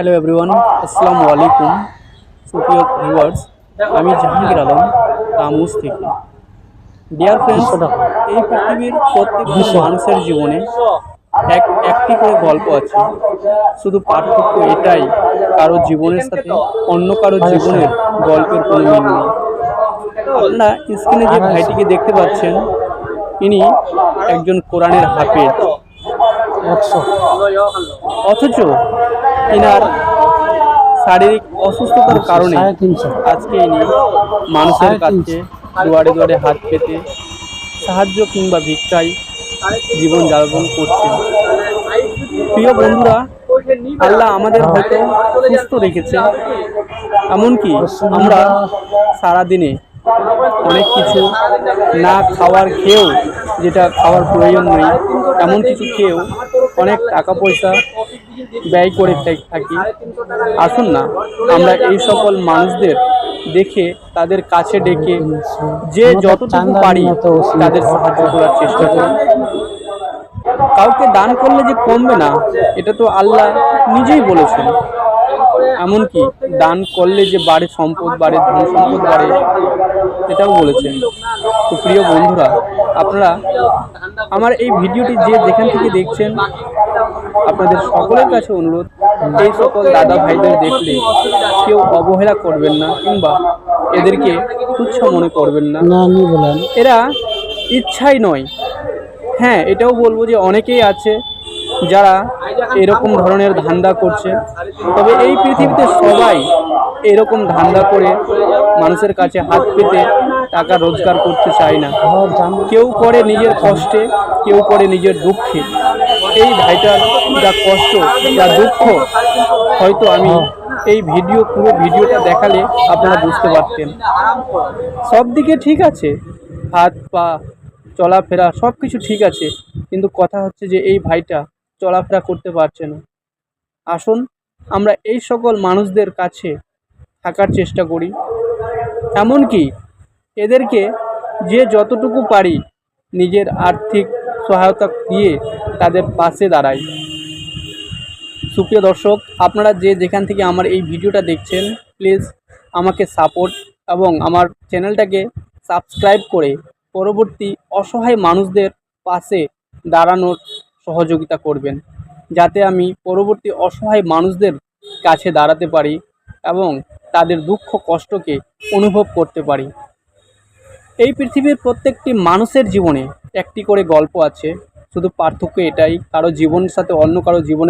Hello everyone, আসসালামু আলাইকুম সুপ্রিয় ভিউয়ার্স। আমি জাহাঙ্গীর আলম রামুজ থেকে। ডিয়ার ফ্রেন্ডস, এই পৃথিবীর প্রত্যেকটি মানুষের জীবনে একটি করে গল্প আছে। শুধু পার্থক্য এটাই, কারো জীবনের সাথে অন্য কারো জীবনের গল্পের কোনো মিল নেই। আপনারা স্ক্রিনে যে ভাইটিকে দেখতে পাচ্ছেন, ইনি একজন কোরআনের হাফেজ, অথচ ইনার শারীরিক অসুস্থতার কারণে আজকে ইনি মানুষের কাছে দুয়ারে দুয়ারে হাত পেতে সাহায্য কিংবা ভিক্ষায় জীবনযাপন করছেন। প্রিয় বন্ধুরা, আল্লাহ আমাদের হয়তো সুস্থ রেখেছে, এমনকি আমরা সারাদিনে অনেক কিছু না খাওয়ার খেয়েও, যেটা খাওয়ার প্রয়োজন নেই এমন কিছু খেয়েও অনেক টাকা পয়সা ব্যয় করে থাকি। আসুন না, আমরা এই সকল মানুষদের দেখে তাদের কাছে ডেকে যে যতটুকু পারি তাদের সাহায্য করার চেষ্টা করি। কাউকে দান করলে যে কমবে না, এটা তো আল্লাহ নিজেই বলেছেন। এমনকি দান করলে যে বাড়ে সম্পদ, বাড়ে ধন সম্পদ বাড়ে, এটাও বলেছেন। তো প্রিয় বন্ধুরা, আপনারা আমার এই ভিডিওটি যে যেখান থেকে দেখছেন, আপনাদের সকলের কাছে অনুরোধ, এই সকল দাদা ভাইদের দেখলে কেউ অবহেলা করবেন না কিংবা এদেরকে তুচ্ছ মনে করবেন না। এরা ইচ্ছাই নয়। হ্যাঁ, এটাও বলবো যে অনেকেই আছে যারা এরকম ধরনের ধান্দা করছে, তবে এই পৃথিবীতে সবাই এরকম ধান্দা করে মানুষের কাছে হাত পেতে টাকা রোজগার করতে চায় না। কেউ করে নিজের কষ্টে, কেউ করে নিজের দুঃখে। এই ভাইটার যা কষ্ট, যা দুঃখ, হয়তো আমি এই পুরো ভিডিওটা দেখালে আপনারা বুঝতে পারতেন। সব দিকে ঠিক আছে, হাত পা চলাফেরা সব কিছু ঠিক আছে, কিন্তু কথা হচ্ছে যে এই ভাইটা চলাফেরা করতে পারছে না। আসুন আমরা এই সকল মানুষদের কাছে থাকার চেষ্টা করি, এমনকি এদেরকে যে যতটুকু পারি নিজের আর্থিক সহায়তা দিয়ে তাদের পাশে দাঁড়াই। সুপ্রিয় দর্শক, আপনারা যে যেখান থেকে আমার এই ভিডিওটা দেখছেন, প্লিজ আমাকে সাপোর্ট এবং আমার চ্যানেলটাকে সাবস্ক্রাইব করে পরবর্তী অসহায় মানুষদের পাশে দাঁড়ানোর সহযোগিতা করবেন, যাতে আমি পরবর্তী অসহায় মানুষদের কাছে দাঁড়াতে পারি এবং তাদের দুঃখ কষ্টকে অনুভব করতে পারি। এই পৃথিবীর প্রত্যেকটি মানুষের জীবনে একটি করে গল্প আছে, শুধু পার্থক্য এটাই, কারো জীবনের সাথে অন্য কারো জীবনের